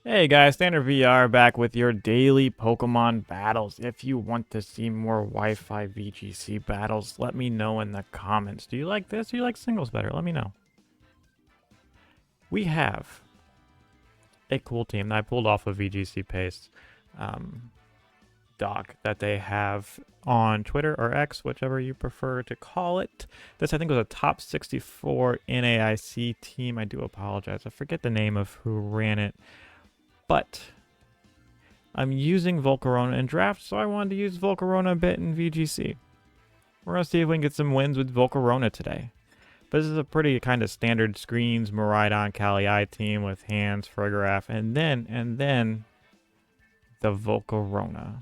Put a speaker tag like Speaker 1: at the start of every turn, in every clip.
Speaker 1: Hey guys, StandardVR back with your daily Pokemon battles. If you want to see more Wi-Fi VGC battles, let me know in the comments. Do you like this? Do you like singles better? Let me know. We have a cool team that I pulled off of VGC Paste doc that they have on Twitter or X, whichever you prefer to call it. This, I think, was a top 64 NAIC team. I do apologize. I forget the name of who ran it, but I'm using Volcarona in draft, so I wanted to use Volcarona a bit in VGC. We're going to see if we can get some wins with Volcarona today. But this is a pretty kind of standard screens, Miraidon, Kali team with Hands, Frigoraph, and then the Volcarona.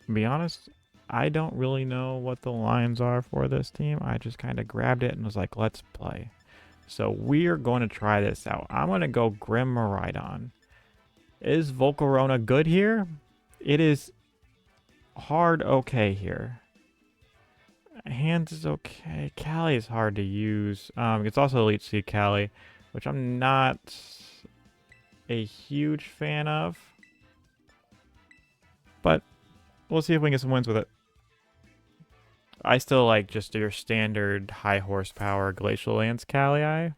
Speaker 1: To be honest, I don't really know what the lines are for this team. I just kind of grabbed it and was like, let's play. So we're going to try this out. I'm going to go Grim Miraidon. Is Volcarona good here? It is hard okay here. Hands is okay. Kali is hard to use. It's also Elite Seed Kali, which I'm not a huge fan of. But we'll see if we can get some wins with it. I still like just your standard high horsepower Glacial Lance Kali.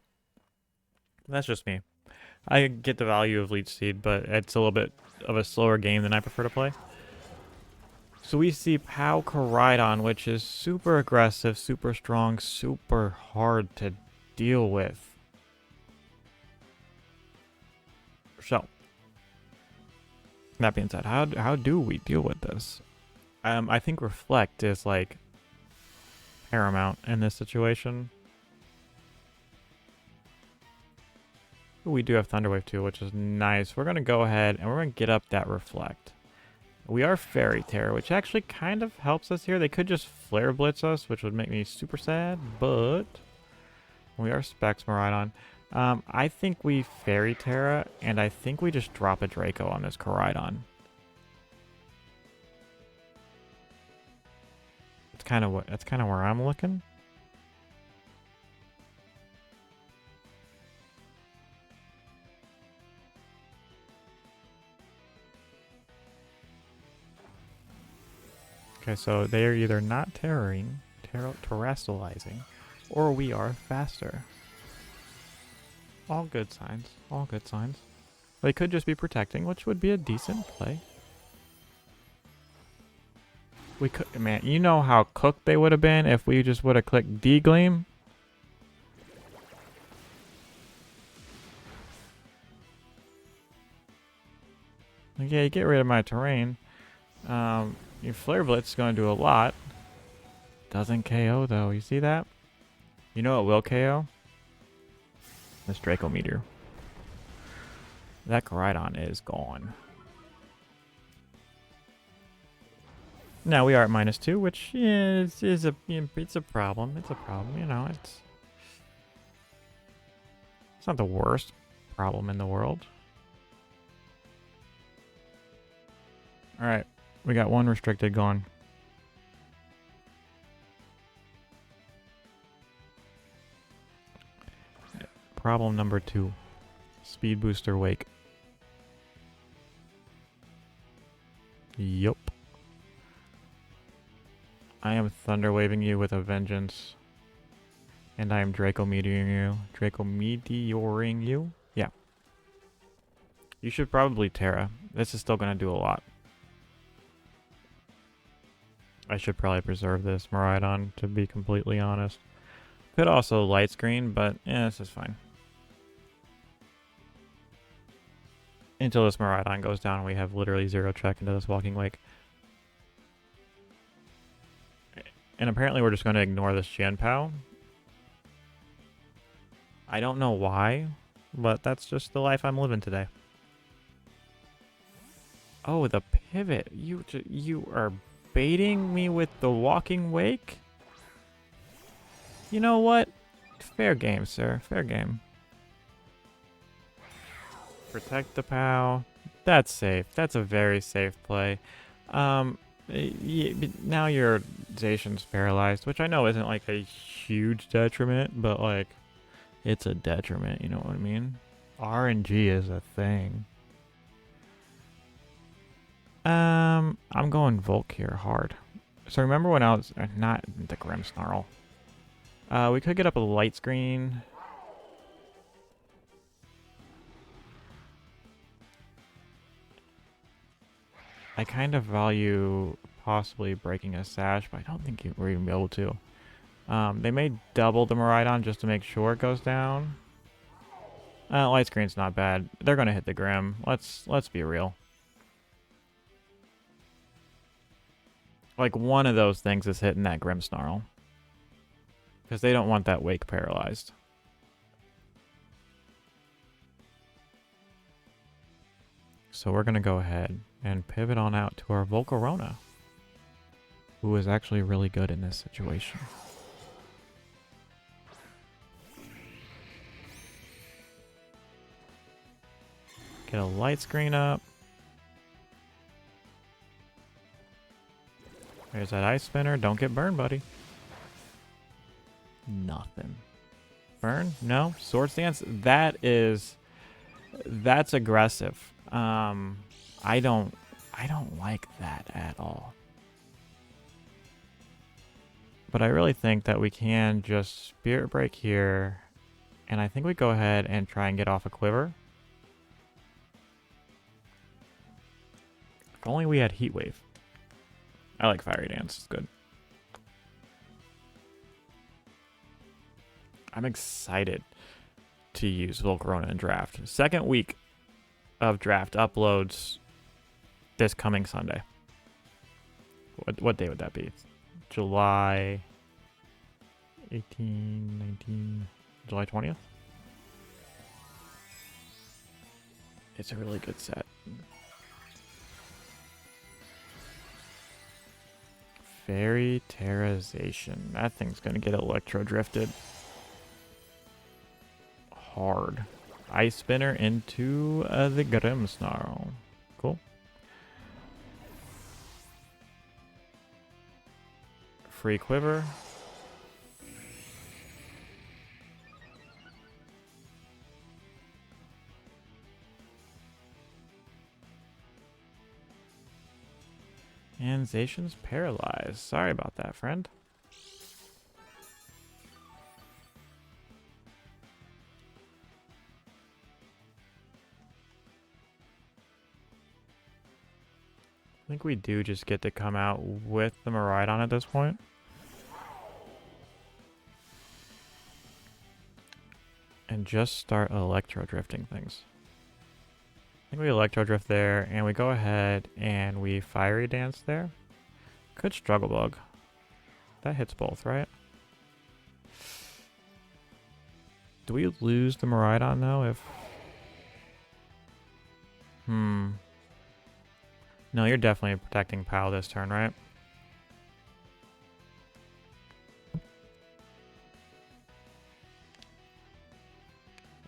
Speaker 1: That's just me. I get the value of Leech Seed, but it's a little bit of a slower game than I prefer to play. So we see Volcarona, which is super aggressive, super strong, super hard to deal with. So, that being said, how do we deal with this? I think Reflect is like paramount in this situation. We do have Thunderwave too, which is nice. We're going to go ahead and we're going to get up that Reflect. We are Fairy Terror, which actually kind of helps us here. They could just Flare Blitz us, which would make me super sad, but we are Specs Miraidon. I think we Fairy Terra, and I think we just drop a Draco on this Koraidon. That's kind of where I'm looking. Okay, so they are either not terrestrializing, or we are faster. All good signs. All good signs. They could just be protecting, which would be a decent play. We could, man, you know how cooked they would have been if we just would have clicked D-Gleam? Okay, you get rid of my terrain. Your Flare Blitz is going to do a lot. Doesn't KO though, you see that? You know what will KO? This Draco Meteor. That Koraidon is gone. Now we are at -2, which is a it's a problem. It's a problem, you know. It's not the worst problem in the world. All right, we got one restricted gone. Problem number 2. Speed Booster Wake. Yup. I am Thunder Waving you with a vengeance. And I am Draco Meteoring you. Draco Meteoring you? Yeah. You should probably Terra. This is still going to do a lot. I should probably preserve this Miraidon, to be completely honest. Could also Light Screen, but this is fine. Until this Miraidon goes down, we have literally 0 check into this Walking Wake. And apparently we're just going to ignore this Jianpao. I don't know why, but that's just the life I'm living today. Oh, the pivot. You are baiting me with the Walking Wake? You know what? Fair game, sir. Fair game. Protect the POW. That's safe. That's a very safe play. Now your Zacian's paralyzed, which I know isn't like a huge detriment, but like it's a detriment, you know what I mean? RNG is a thing. I'm going Volk here hard. So remember when I was not the Grim Snarl. We could get up a light screen. I kind of value possibly breaking a sash, but I don't think we're even able to. They may double the Miraidon just to make sure it goes down. Light screen's not bad. They're gonna hit the Grim. Let's be real. Like one of those things is hitting that Grim Snarl. Because they don't want that Wake paralyzed. So we're gonna go ahead and pivot on out to our Volcarona, who is actually really good in this situation. Get a light screen up. There's that ice spinner. Don't get burned, buddy. Nothing. Burn? No. Sword stance? That's aggressive. I don't like that at all. But I really think that we can just Spirit Break here. And I think we go ahead and try and get off a Quiver. If only we had Heat Wave. I like Fiery Dance. It's good. I'm excited to use Volcarona in draft. Second week of draft uploads this coming Sunday. What day would that be? July 18, 19, July 20th? It's a really good set. Fairy Terrorization. That thing's gonna get electro drifted hard. Ice Spinner into the Grimmsnarl. Cool. Free Quiver. And Zacian's paralyzed. Sorry about that, friend. I think we do just get to come out with the Miraidon at this point. And just start electro drifting things. I think we electro drift there, and we go ahead and we Fiery Dance there. Could Struggle Bug. That hits both, right? Do we lose the Miraidon though if... No, you're definitely protecting POW this turn, right?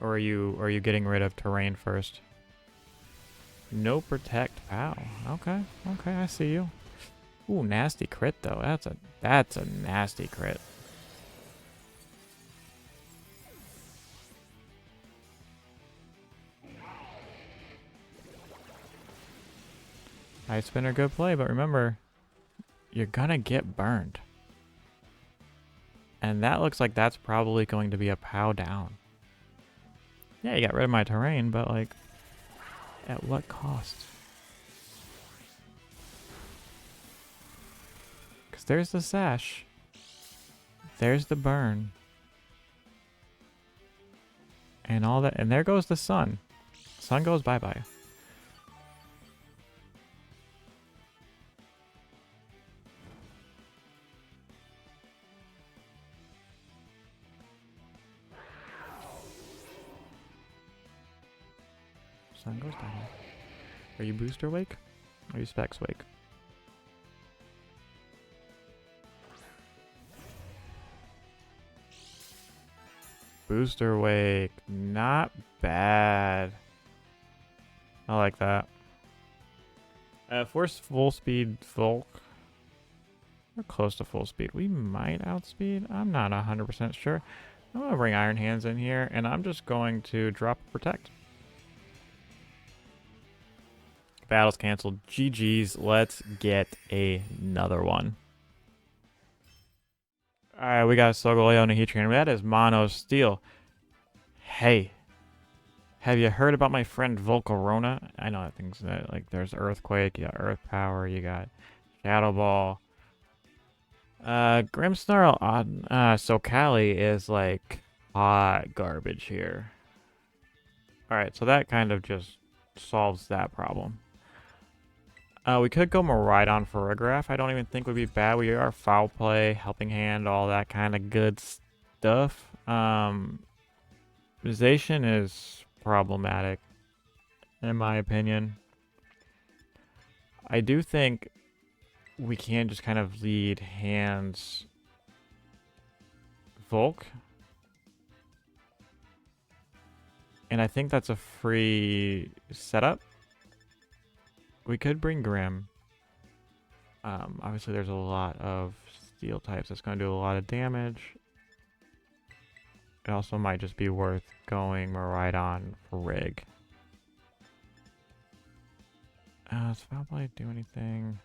Speaker 1: Or are you getting rid of terrain first? No protect POW. Okay, okay, I see you. Ooh, nasty crit though. That's a nasty crit. Ice Spinner, good play, but remember, you're gonna get burned. And that looks like that's probably going to be a POW down. Yeah, you got rid of my terrain, but like, at what cost? Because there's the sash. There's the burn. And all that. And there goes the sun. Sun goes bye-bye. Sun goes bye-bye. Are you Booster Wake? Or are you Specs Wake? Booster Wake. Not bad. I like that. If we're full speed Volk, we're close to full speed. We might outspeed. I'm not 100% sure. I'm going to bring Iron Hands in here, and I'm just going to drop Protect. Battle's canceled. GG's. Let's get another one. Alright, we got Sogoleo and a heat trainer. That is mono steel. Hey. Have you heard about my friend Volcarona? I know that thing's like there's Earthquake, you got Earth Power, you got Shadow Ball. Grimmsnarl Socali is like hot garbage here. Alright, so that kind of just solves that problem. We could go Miraidon for Rigraph. I don't even think would be bad. We are Foul Play, Helping Hand, all that kind of good stuff. Zation is problematic, in my opinion. I do think we can just kind of lead hands Volk. And I think that's a free setup. We could bring Grim. Obviously there's a lot of steel types that's going to do a lot of damage. It also might just be worth going Miraidon for Rig. Does Foul Play do anything?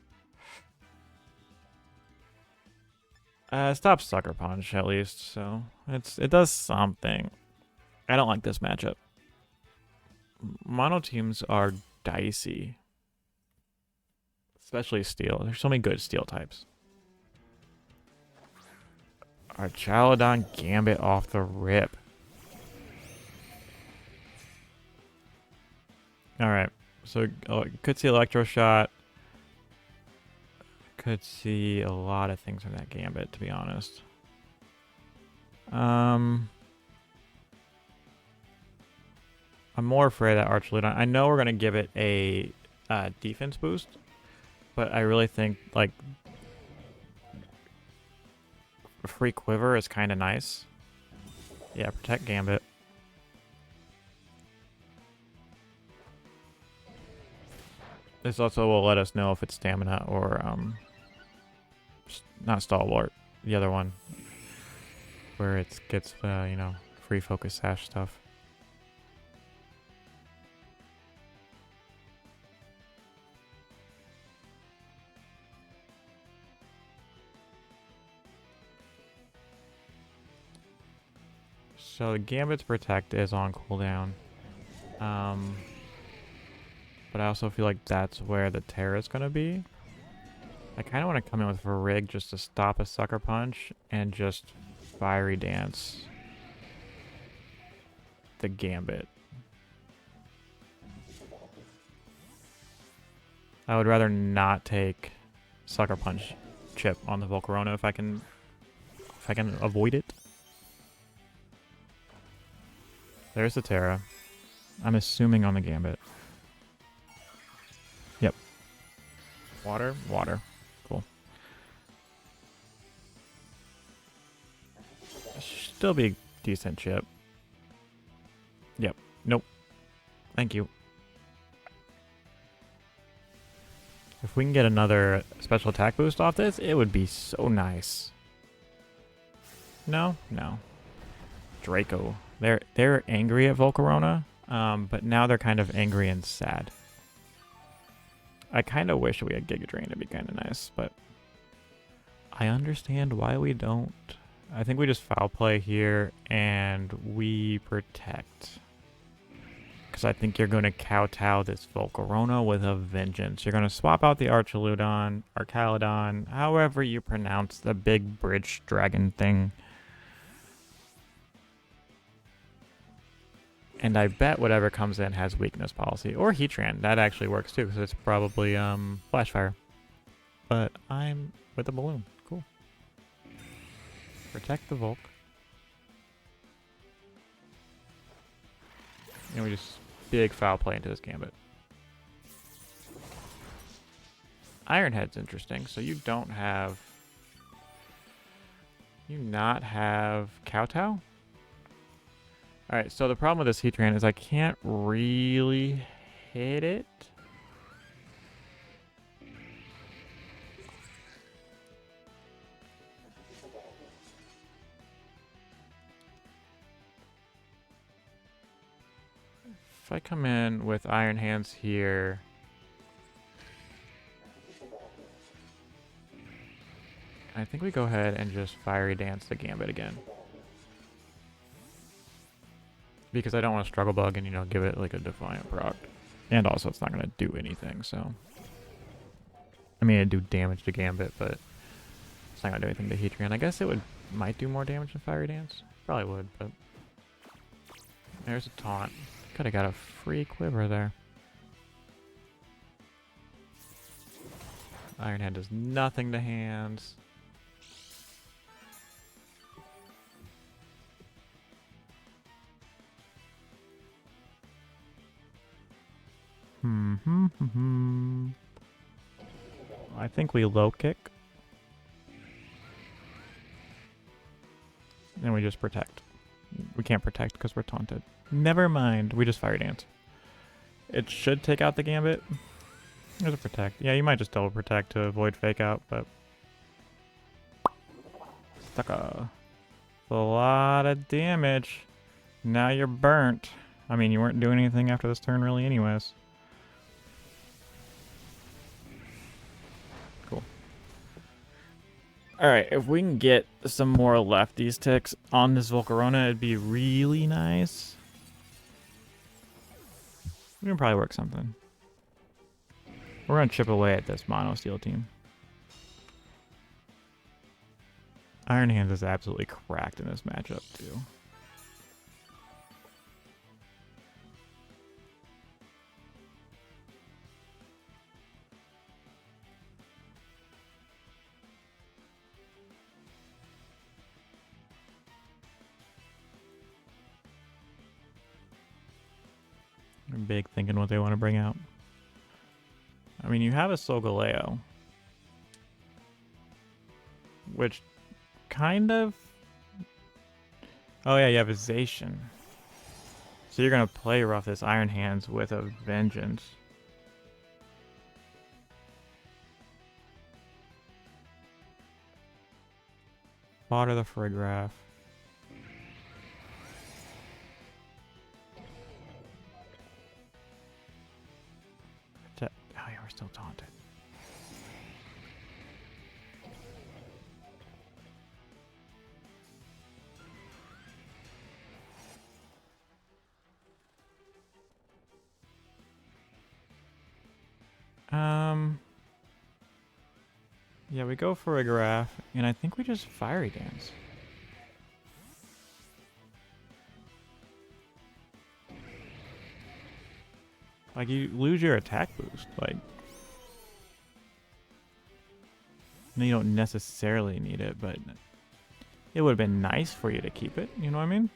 Speaker 1: Stop Sucker Punch at least, so it does something. I don't like this matchup. Mono teams are dicey. Especially steel. There's so many good steel types. Archaludon Gambit off the rip. Alright. So could see Electro Shot. Could see a lot of things from that Gambit, to be honest. I'm more afraid that Archaludon. I know we're gonna give it a defense boost, but I really think like a free quiver is kind of nice. Yeah, protect Gambit. This also will let us know if it's stamina or not stalwart, the other one, where it gets you know, free focus sash stuff. So the Gambit's Protect is on cooldown. But I also feel like that's where the Terra is going to be. I kind of want to come in with a Rig just to stop a Sucker Punch and just Fiery Dance the Gambit. I would rather not take Sucker Punch chip on the Volcarona if I can avoid it. There's the Terra. I'm assuming on the Gambit. Yep. Water, water. Cool. Still be decent chip. Yep. Nope. Thank you. If we can get another special attack boost off this, it would be so nice. No? No. Draco. They're angry at Volcarona, but now they're kind of angry and sad. I kind of wish we had Giga Drain to be kind of nice, but I understand why we don't. I think we just Foul Play here and we protect. Because I think you're going to kowtow this Volcarona with a vengeance. You're going to swap out the Archaludon, however you pronounce the big bridge dragon thing. And I bet whatever comes in has weakness policy. Or Heatran. That actually works too, because it's probably Flash Fire. But I'm with the balloon. Cool. Protect the Volk. And we just big Foul Play into this Gambit. Iron Head's interesting. So you don't have... You not have Kowtow? Alright, so the problem with this Heatran is I can't really hit it. If I come in with Iron Hands here, I think we go ahead and just Fiery Dance the Gambit again. Because I don't want to Struggle Bug and, you know, give it like a Defiant proc. And also it's not going to do anything, so. I mean, it'd do damage to Gambit, but it's not going to do anything to Heatran. I guess it might do more damage than Fiery Dance. Probably would, but. There's a taunt. Could have got a free quiver there. Iron Hand does nothing to hands. I think we low kick. And we just protect. We can't protect because we're taunted. Never mind. We just Fire Dance. It should take out the Gambit. There's a protect. Yeah, you might just double protect to avoid fake out, but. Sucker. A lot of damage. Now you're burnt. I mean, you weren't doing anything after this turn, really, anyways. Cool. Alright, if we can get some more lefties ticks on this Volcarona, it'd be really nice. We can probably work something. We're going to chip away at this Mono Steel team. Iron Hands is absolutely cracked in this matchup, too. They're big thinking what they want to bring out. I mean, you have a Solgaleo, which kind of... Oh yeah, you have a Zacian. So you're going to play rough this Iron Hands with a Vengeance. Fodder the Frigraph. Oh yeah, we're still taunted. Yeah, we go for a graph, and I think we just Fiery Dance. Like, you lose your attack boost, like... You don't necessarily need it, but... It would have been nice for you to keep it, you know what I mean?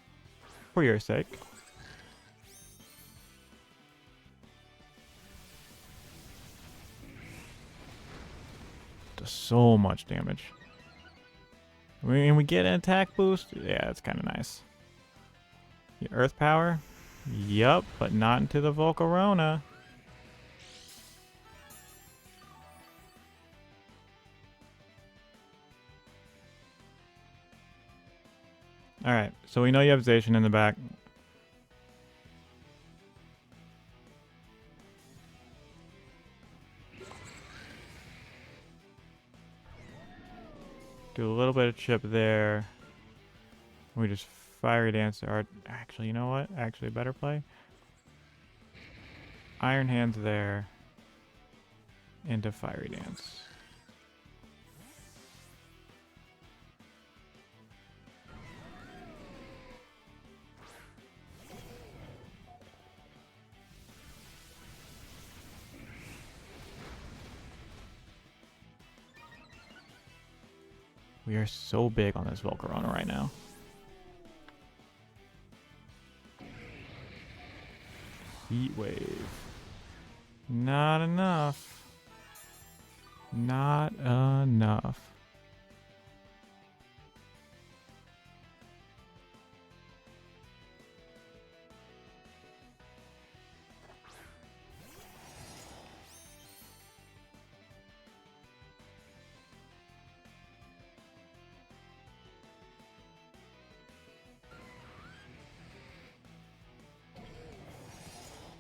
Speaker 1: For your sake. Does so much damage. When we get an attack boost, yeah, it's kind of nice. Your Earth Power? Yup, but not into the Volcarona. Alright, so we know you have Zacian in the back. Do a little bit of chip there. We just Fiery Dance our... Actually, you know what? Actually, better play. Iron Hands there. Into Fiery Dance. We are so big on this Volcarona right now. Heat Wave. Not enough. Not enough.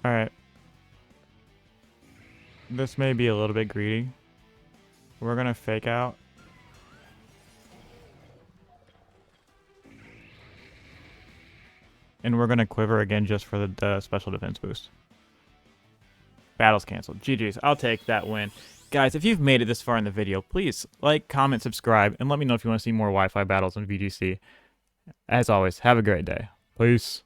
Speaker 1: Alright. This may be a little bit greedy. We're gonna fake out. And we're going to quiver again just for the special defense boost. Battle's canceled. GG's. I'll take that win. Guys, if you've made it this far in the video, please like, comment, subscribe, and let me know if you want to see more Wi-Fi battles on VGC. As always, have a great day. Peace.